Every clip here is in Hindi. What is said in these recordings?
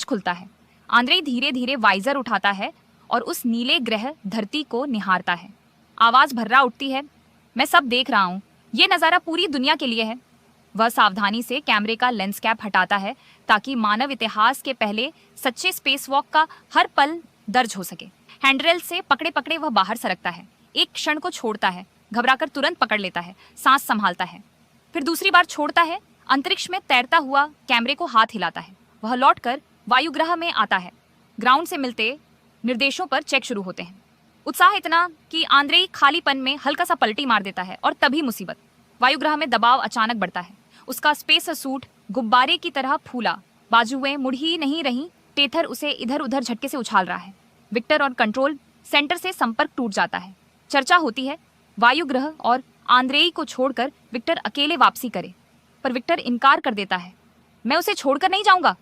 हैच खुलता है। आंद्रेई धीरे धीरे वाइजर उठाता है और उस नीले ग्रह धरती को निहारता है। आवाज भर्रा उठती है, मैं सब देख रहा हूँ, ये नज़ारा पूरी दुनिया के लिए है। वह सावधानी से कैमरे का लेंस कैप हटाता है ताकि मानव इतिहास के पहले सच्चे स्पेस वॉक का हर पल दर्ज हो सके। हैंडरेल से पकड़े पकड़े वह बाहर सरकता है, एक क्षण को छोड़ता है, घबराकर तुरंत पकड़ लेता है, सांस संभालता है, फिर दूसरी बार छोड़ता है। अंतरिक्ष में तैरता हुआ कैमरे को हाथ हिलाता है। वह लौटकर वायुग्रह में आता है। ग्राउंड से मिलते निर्देशों पर चेक शुरू होते हैं। उत्साह इतना कि आंद्रेई खालीपन में हल्का सा पलटी मार देता है और तभी मुसीबत। वायुग्रह में दबाव अचानक बढ़ता है। उसका स्पेस सूट गुब्बारे की तरह फूला, बाजुएं मुड़ ही नहीं रही, टेथर उसे इधर उधर झटके से उछाल रहा है। विक्टर और कंट्रोल सेंटर से संपर्क टूट जाता है। चर्चा होती है वायुग्रह और आंद्रेई को छोड़कर विक्टर अकेले वापसी करे, पर विक्टर इनकार कर देता है। मैं उसे छोड़कर नहीं जाऊंगा।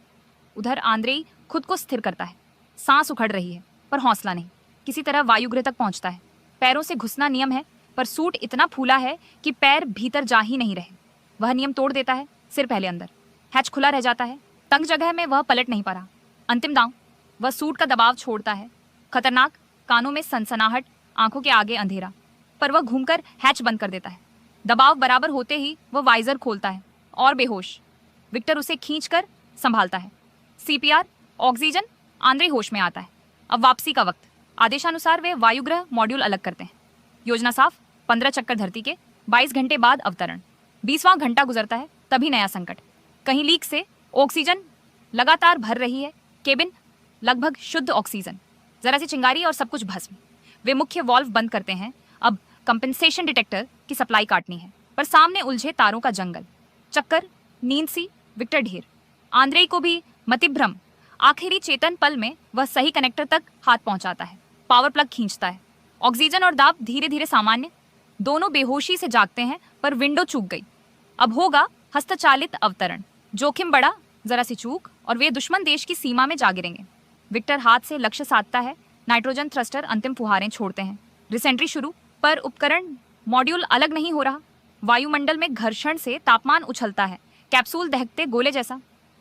उधर आंद्रेई खुद को स्थिर करता है। सांस उखड़ रही है पर हौसला नहीं। किसी तरह वायुग्रह तक पहुंचता है। पैरों से घुसना नियम है, पर सूट इतना फूला है कि पैर भीतर जा ही नहीं रहे। वह नियम तोड़ देता है, सिर पहले अंदर। हैच खुला रह जाता है। तंग जगह में वह पलट नहीं पा रहा। अंतिम दांव, वह सूट का दबाव छोड़ता है। खतरनाक, कानों में सनसनाहट, आंखों के आगे अंधेरा, पर वह घूमकर हैच बंद कर देता है। दबाव बराबर होते ही वह वाइजर खोलता है और बेहोश। विक्टर उसे खींचकर संभालता है। सीपीआर, ऑक्सीजन, आंद्रेई होश में आता है। अब वापसी का वक्त। आदेशानुसार वे वायुग्रह मॉड्यूल अलग करते हैं। योजना साफ, 15 चक्कर धरती के, 22 घंटे बाद अवतरण। 20वां घंटा गुजरता है, तभी नया संकट। कहीं लीक से ऑक्सीजन लगातार भर रही है, केबिन लगभग शुद्ध ऑक्सीजन, जरा सी चिंगारी और सब कुछ भस्म। वे मुख्य वॉल्व बंद करते हैं। अब कंपेंसेशन डिटेक्टर की सप्लाई काटनी है, पर सामने उलझे तारों का जंगल, चक्कर, नींद सी, विक्टर ढेर। आंद्रेई को भी मतिभ्रम। आखिरी चेतन पल में वह सही कनेक्टर तक हाथ पहुंचाता है, पावर प्लग खींचता है। ऑक्सीजन और दाब धीरे धीरे सामान्य। दोनों बेहोशी से जागते हैं, पर विंडो चूक गई। अब होगा हस्तचालित अवतरण। जोखिम बढ़ा, जरा सी चूक और वे दुश्मन देश की सीमा में जा गिरेंगे। विक्टर हाथ से लक्ष्य साधता है। नाइट्रोजन थ्रस्टर अंतिम फुहारें छोड़ते हैं। रिसेंट्री शुरू, पर उपकरण मॉड्यूल अलग नहीं हो रहा। वायुमंडल में घर्षण से तापमान उछलता है, कैप्सूल दहकते गोले जैसा।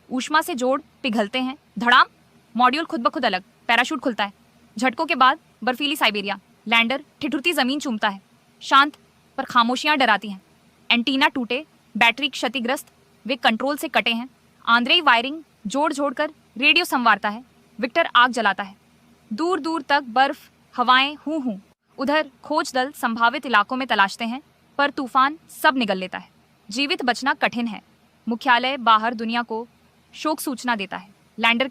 ऊष्मा से जोड़ पिघलते हैं। धड़ाम, मॉड्यूल खुद ब खुद अलग। पैराशूट खुलता है। झटकों के बाद बर्फीली साइबेरिया। लैंडर ठिठुरती जमीन चूमता है। शांत, पर खामोशियां डराती हैं। एंटीना टूटे, बैटरी क्षतिग्रस्त, वे कंट्रोल से कटे हैं। आंद्रेई वायरिंग जोड़ जोड़कर रेडियो संवारता है। विक्टर आग जलाता है। दूर दूर तक बर्फ, हवाएं हूं हूं। उधर खोज दल संभावित इलाकों में तलाशते हैं, पर तूफान सब निगल लेता है। जीवित बचना कठिन है। मुख्यालय बाहर दुनिया को शोक सूचना देता है। लैंडर